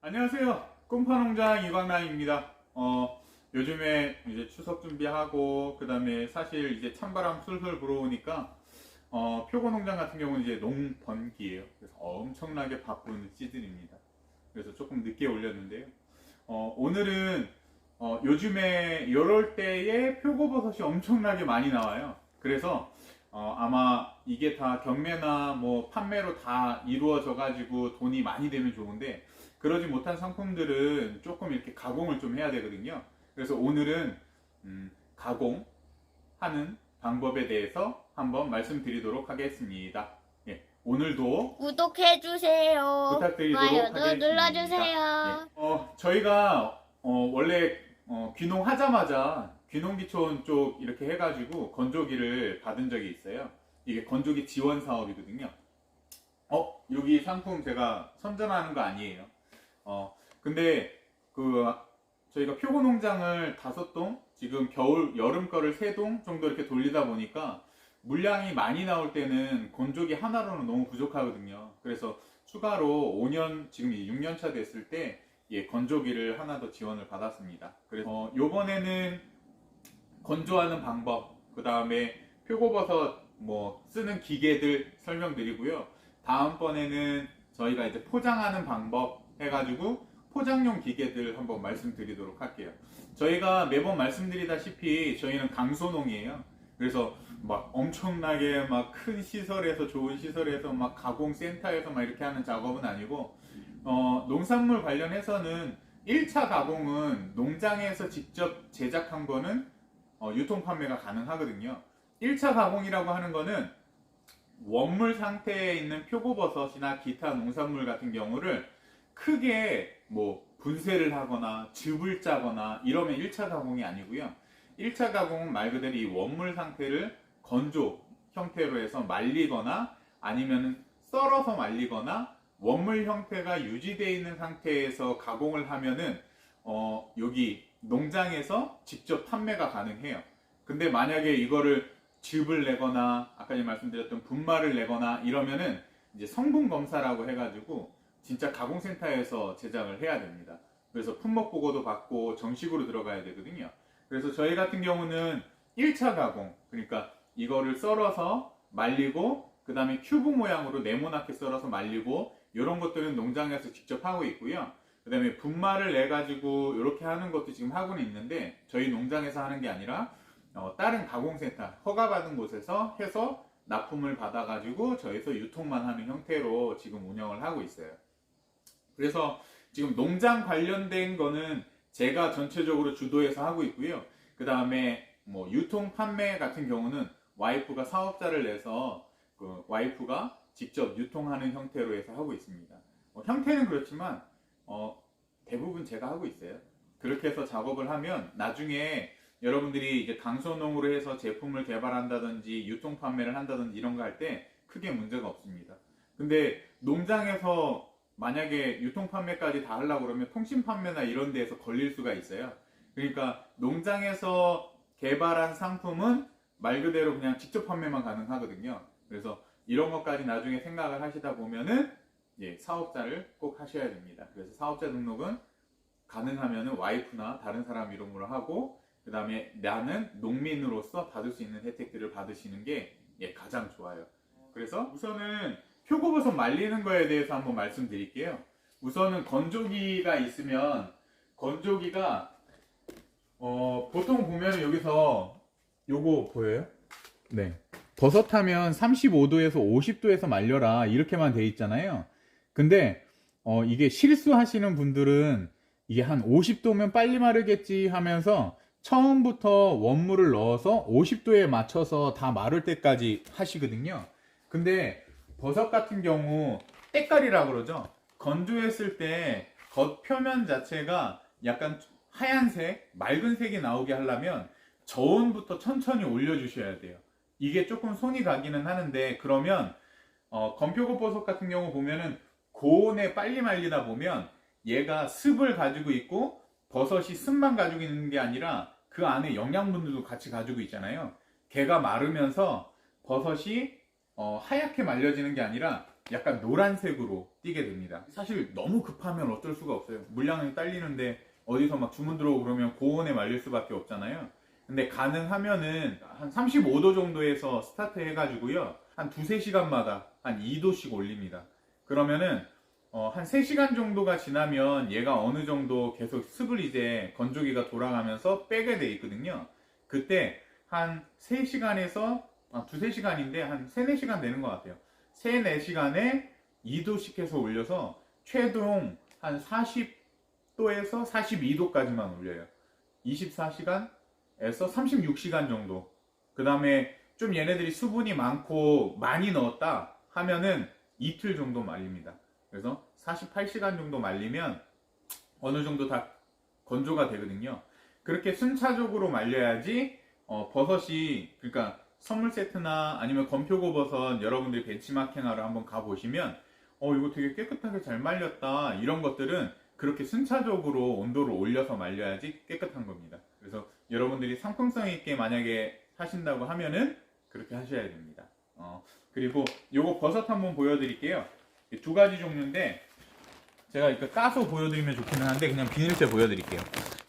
안녕하세요. 꿈파농장 이광란입니다. 요즘에 이제 추석 준비하고, 그 다음에 사실 이제 찬바람 술술 불어오니까, 표고농장 같은 경우는 이제 농번기예요. 그래서 엄청나게 바쁜 시즌입니다. 그래서 조금 늦게 올렸는데요. 오늘은, 요즘에 이럴 때에 표고버섯이 엄청나게 많이 나와요. 그래서, 아마 이게 다 경매나 뭐 판매로 다 이루어져 가지고 돈이 많이 되면 좋은데, 그러지 못한 상품들은 조금 이렇게 가공을 좀 해야 되거든요. 그래서 오늘은 가공하는 방법에 대해서 한번 말씀드리도록 하겠습니다. 예, 오늘도 구독해주세요. 부탁드리도록 좋아요도 하겠습니다. 눌러주세요. 저희가 원래 귀농하자마자 귀농기촌 쪽 이렇게 해가지고 건조기를 받은 적이 있어요. 이게 건조기 지원 사업이거든요. 여기 상품 제가 선전하는 거 아니에요. 근데 저희가 표고 농장을 5동, 지금 여름 거를 3동 정도 이렇게 돌리다 보니까 물량이 많이 나올 때는 건조기 하나로는 너무 부족하거든요. 그래서 추가로 5년, 지금 6년 차 됐을 때 건조기를 하나 더 지원을 받았습니다. 그래서 요번에는 건조하는 방법, 그 다음에 표고버섯 쓰는 기계들 설명드리고요. 다음번에는 저희가 이제 포장하는 방법 해가지고 포장용 기계들 한번 말씀드리도록 할게요. 저희가 매번 말씀드리다시피 저희는 강소농이에요. 그래서 막 엄청나게 막 큰 시설에서, 좋은 시설에서 막 가공센터에서 막 이렇게 하는 작업은 아니고, 농산물 관련해서는 1차 가공은 농장에서 직접 제작한 거는 유통 판매가 가능하거든요. 1차 가공이라고 하는 거는 원물 상태에 있는 표고버섯이나 기타 농산물 같은 경우를 크게 분쇄를 하거나 즙을 짜거나 이러면 1차 가공이 아니고요. 1차 가공은 말 그대로 이 원물 상태를 건조 형태로 해서 말리거나 아니면 썰어서 말리거나 원물 형태가 유지되어 있는 상태에서 가공을 하면은 여기 농장에서 직접 판매가 가능해요. 근데 만약에 이거를 즙을 내거나 아까 말씀드렸던 분말을 내거나 이러면은 이제 성분 검사라고 해가지고 진짜 가공센터에서 제작을 해야 됩니다. 그래서 품목 보고도 받고 정식으로 들어가야 되거든요. 그래서 저희 같은 경우는 1차 가공, 그러니까 이거를 썰어서 말리고 그 다음에 큐브 모양으로 네모나게 썰어서 말리고 이런 것들은 농장에서 직접 하고 있고요. 그 다음에 분말을 내가지고 이렇게 하는 것도 지금 하고는 있는데 저희 농장에서 하는 게 아니라 다른 가공센터 허가받은 곳에서 해서 납품을 받아가지고 저희서 유통만 하는 형태로 지금 운영을 하고 있어요. 그래서 지금 농장 관련된 거는 제가 전체적으로 주도해서 하고 있고요. 그 다음에 유통 판매 같은 경우는 와이프가 사업자를 내서 그 와이프가 직접 유통하는 형태로 해서 하고 있습니다. 형태는 그렇지만 대부분 제가 하고 있어요. 그렇게 해서 작업을 하면 나중에 여러분들이 이제 강소농으로 해서 제품을 개발한다든지 유통 판매를 한다든지 이런 거 할 때 크게 문제가 없습니다. 근데 농장에서 만약에 유통 판매까지 다 하려고 그러면 통신 판매나 이런 데에서 걸릴 수가 있어요. 그러니까 농장에서 개발한 상품은 말 그대로 그냥 직접 판매만 가능하거든요. 그래서 이런 것까지 나중에 생각을 하시다 보면은 사업자를 꼭 하셔야 됩니다. 그래서 사업자 등록은 가능하면은 와이프나 다른 사람 이름으로 하고 그 다음에 나는 농민으로서 받을 수 있는 혜택들을 받으시는 게 가장 좋아요. 그래서 우선은 표고버섯 말리는 거에 대해서 한번 말씀드릴게요. 우선은 건조기가 있으면 건조기가 보통 보면 여기서 요거 보여요? 네. 버섯하면 35도에서 50도에서 말려라 이렇게만 돼 있잖아요. 근데 이게 실수하시는 분들은 이게 한 50도면 빨리 마르겠지 하면서 처음부터 원물을 넣어서 50도에 맞춰서 다 마를 때까지 하시거든요. 근데 버섯 같은 경우 때깔이라 그러죠. 건조했을 때 겉표면 자체가 약간 하얀색, 맑은 색이 나오게 하려면 저온부터 천천히 올려주셔야 돼요. 이게 조금 손이 가기는 하는데 그러면 건표고 버섯 같은 경우 보면은 고온에 빨리 말리다 보면 얘가 습을 가지고 있고 버섯이 습만 가지고 있는 게 아니라 그 안에 영양분들도 같이 가지고 있잖아요. 걔가 마르면서 버섯이 하얗게 말려지는 게 아니라 약간 노란색으로 띄게 됩니다. 사실 너무 급하면 어쩔 수가 없어요. 물량이 딸리는데 어디서 막 주문 들어오고 그러면 고온에 말릴 수밖에 없잖아요. 근데 가능하면은 한 35도 정도에서 스타트 해가지고요. 한 2-3시간마다 한 2도씩 올립니다. 그러면은 한 3시간 정도가 지나면 얘가 어느 정도 계속 습을 이제 건조기가 돌아가면서 빼게 돼 있거든요. 그때 한 3시간에서 2-3시간인데 한 3-4시간 되는 것 같아요. 3-4시간에 2도씩 해서 올려서 최종 한 40도에서 42도까지만 올려요. 24시간에서 36시간 정도. 그 다음에 좀 얘네들이 수분이 많고 많이 넣었다 하면은 이틀 정도 말립니다. 그래서 48시간 정도 말리면 어느 정도 다 건조가 되거든요. 그렇게 순차적으로 말려야지 버섯이, 그러니까 선물 세트나 아니면 건표고 버섯 여러분들이 벤치마킹하러 한번 가보시면 이거 되게 깨끗하게 잘 말렸다, 이런 것들은 그렇게 순차적으로 온도를 올려서 말려야지 깨끗한 겁니다. 그래서 여러분들이 상품성 있게 만약에 하신다고 하면은 그렇게 하셔야 됩니다. 그리고 요거 버섯 한번 보여드릴게요. 2가지 종류인데 제가 이거 까서 보여드리면 좋기는 한데 그냥 비닐째 보여드릴게요.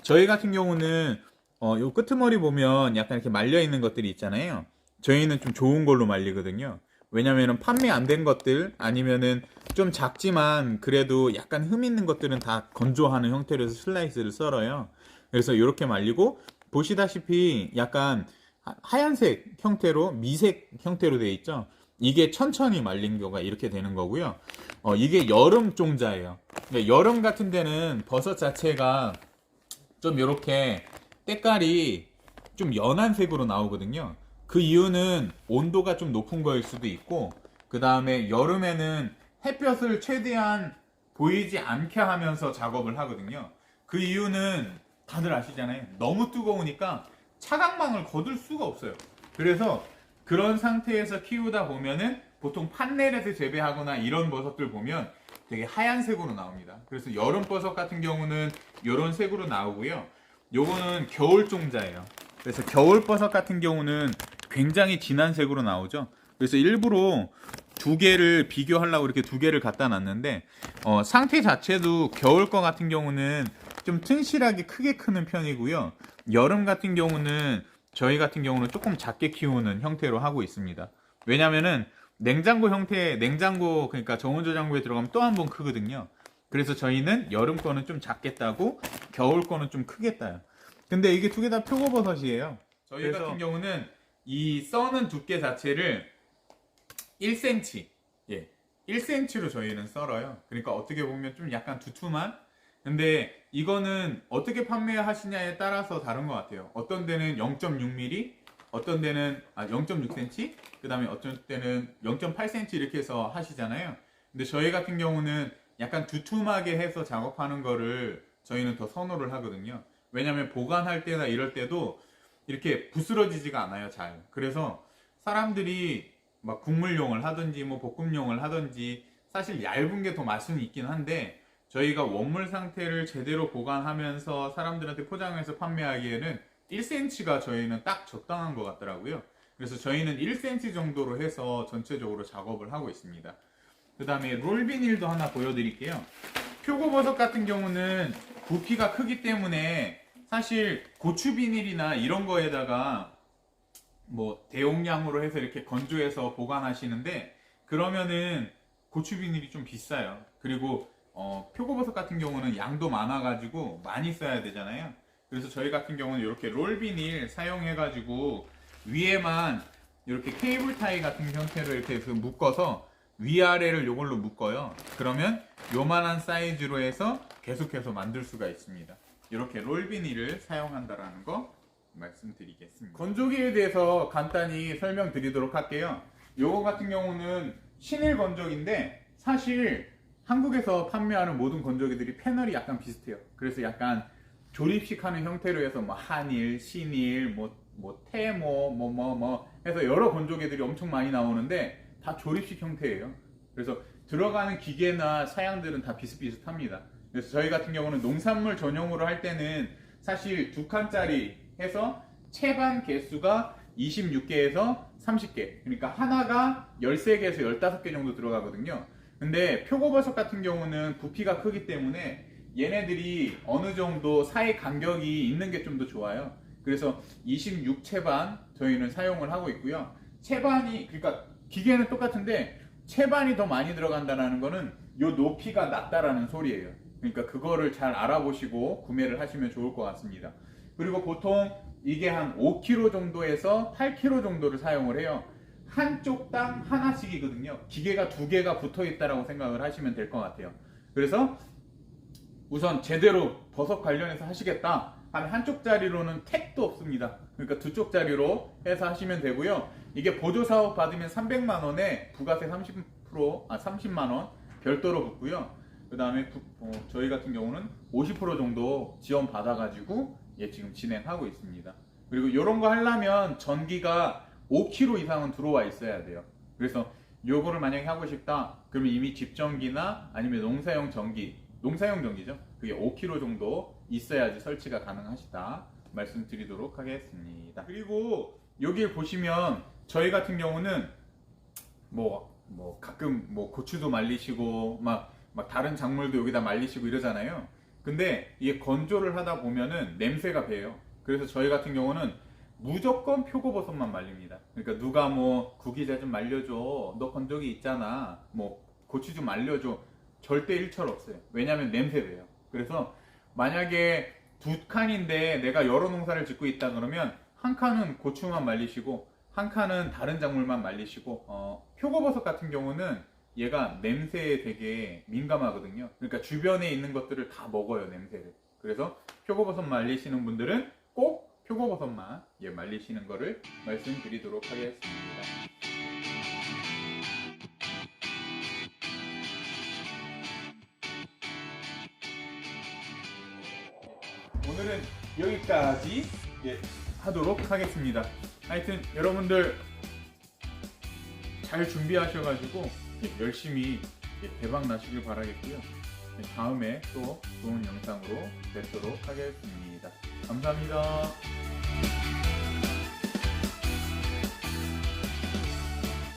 저희 같은 경우는 요 끄트머리 보면 약간 이렇게 말려 있는 것들이 있잖아요. 저희는 좀 좋은 걸로 말리거든요. 왜냐면은 판매 안 된 것들 아니면은 좀 작지만 그래도 약간 흠 있는 것들은 다 건조하는 형태로 해서 슬라이스를 썰어요. 그래서 이렇게 말리고 보시다시피 약간 하얀색 형태로, 미색 형태로 되어 있죠. 이게 천천히 말린 경우가 이렇게 되는 거고요. 이게 여름 종자예요. 그러니까 여름 같은 데는 버섯 자체가 좀 이렇게 때깔이 좀 연한 색으로 나오거든요. 그 이유는 온도가 좀 높은 거일 수도 있고, 그 다음에 여름에는 햇볕을 최대한 보이지 않게 하면서 작업을 하거든요. 그 이유는 다들 아시잖아요. 너무 뜨거우니까 차광망을 거둘 수가 없어요. 그래서 그런 상태에서 키우다 보면은 보통 판넬에서 재배하거나 이런 버섯들 보면 되게 하얀색으로 나옵니다. 그래서 여름 버섯 같은 경우는 이런 색으로 나오고요. 요거는 겨울 종자예요. 그래서 겨울 버섯 같은 경우는 굉장히 진한 색으로 나오죠. 그래서 일부러 2개를 비교하려고 이렇게 2개를 갖다 놨는데 상태 자체도 겨울 거 같은 경우는 좀 튼실하게 크게 크는 편이고요. 여름 같은 경우는 저희 같은 경우는 조금 작게 키우는 형태로 하고 있습니다. 왜냐면은 냉장고 형태, 냉장고, 그러니까 저온저장고에 들어가면 또 한 번 크거든요. 그래서 저희는 여름 거는 좀 작게 따고 겨울 거는 좀 크게 따요. 근데 이게 2개 다 표고버섯이에요. 저희 같은 경우는 이 써는 두께 자체를 1cm, 1cm로 저희는 썰어요. 그러니까 어떻게 보면 좀 약간 두툼한, 근데 이거는 어떻게 판매하시냐에 따라서 다른 것 같아요. 어떤 데는 0.6mm, 어떤 데는 0.6cm, 그 다음에 어떤 때는 0.8cm 이렇게 해서 하시잖아요. 근데 저희 같은 경우는 약간 두툼하게 해서 작업하는 거를 저희는 더 선호를 하거든요. 왜냐면 보관할 때나 이럴 때도 이렇게 부스러지지가 않아요, 잘. 그래서 사람들이 막 국물용을 하든지 뭐 볶음용을 하든지 사실 얇은 게 더 맛은 있긴 한데 저희가 원물 상태를 제대로 보관하면서 사람들한테 포장해서 판매하기에는 1cm가 저희는 딱 적당한 것 같더라고요. 그래서 저희는 1cm 정도로 해서 전체적으로 작업을 하고 있습니다. 그 다음에 롤비닐도 하나 보여드릴게요. 표고버섯 같은 경우는 부피가 크기 때문에 사실 고추 비닐이나 이런 거에다가 뭐 대용량으로 해서 이렇게 건조해서 보관하시는데 그러면은 고추 비닐이 좀 비싸요. 그리고 표고버섯 같은 경우는 양도 많아가지고 많이 써야 되잖아요. 그래서 저희 같은 경우는 이렇게 롤 비닐 사용해가지고 위에만 이렇게 케이블 타이 같은 형태로 이렇게 묶어서 위아래를 이걸로 묶어요. 그러면 요만한 사이즈로 해서 계속해서 만들 수가 있습니다. 이렇게 롤 비닐을 사용한다라는 거 말씀드리겠습니다. 건조기에 대해서 간단히 설명드리도록 할게요. 요거 같은 경우는 신일 건조기인데 사실 한국에서 판매하는 모든 건조기들이 패널이 약간 비슷해요. 그래서 약간 조립식 하는 형태로 해서 뭐 한일, 신일, 뭐 테모, 해서 여러 건조기들이 엄청 많이 나오는데 다 조립식 형태예요. 그래서 들어가는 기계나 사양들은 다 비슷비슷합니다. 그래서 저희 같은 경우는 농산물 전용으로 할 때는 사실 2칸짜리 해서 채반 개수가 26개에서 30개. 그러니까 하나가 13개에서 15개 정도 들어가거든요. 근데 표고버섯 같은 경우는 부피가 크기 때문에 얘네들이 어느 정도 사이 간격이 있는 게 좀 더 좋아요. 그래서 26채반 저희는 사용을 하고 있고요. 채반이, 그러니까 기계는 똑같은데 채반이 더 많이 들어간다는 거는 요 높이가 낮다라는 소리예요. 그러니까 그거를 잘 알아보시고 구매를 하시면 좋을 것 같습니다. 그리고 보통 이게 한 5kg 정도에서 8kg 정도를 사용을 해요. 한쪽당 하나씩이거든요. 기계가 두 개가 붙어 있다라고 생각을 하시면 될 것 같아요. 그래서 우선 제대로 버섯 관련해서 하시겠다 하면 한쪽짜리로는 택도 없습니다. 그러니까 두 쪽짜리로 해서 하시면 되고요. 이게 보조사업 받으면 300만 원에 부가세 30만 원 별도로 붙고요. 그 다음에 저희 같은 경우는 50% 정도 지원 받아가지고 지금 진행하고 있습니다. 그리고 이런 거 하려면 전기가 5kg 이상은 들어와 있어야 돼요. 그래서 요거를 만약에 하고 싶다 그러면 이미 집전기나 아니면 농사용 전기죠. 그게 5kg 정도 있어야지 설치가 가능하시다 말씀드리도록 하겠습니다. 그리고 여기를 보시면 저희 같은 경우는 가끔 고추도 말리시고 막 다른 작물도 여기다 말리시고 이러잖아요. 근데 이게 건조를 하다 보면은 냄새가 배요. 그래서 저희 같은 경우는 무조건 표고버섯만 말립니다. 그러니까 누가 구기자 좀 말려줘, 너 건조기 있잖아, 고추 좀 말려줘, 절대 일철 없어요. 왜냐면 냄새 배요. 그래서 만약에 두 칸인데 내가 여러 농사를 짓고 있다 그러면 한 칸은 고추만 말리시고 한 칸은 다른 작물만 말리시고, 표고버섯 같은 경우는 얘가 냄새에 되게 민감하거든요. 그러니까 주변에 있는 것들을 다 먹어요, 냄새를. 그래서 표고버섯 말리시는 분들은 꼭 표고버섯만 말리시는 거를 말씀드리도록 하겠습니다. 오늘은 여기까지 하도록 하겠습니다. 하여튼 여러분들 잘 준비하셔가지고 열심히 대박 나시길 바라겠고요. 다음에 또 좋은 영상으로 뵙도록 하겠습니다. 감사합니다.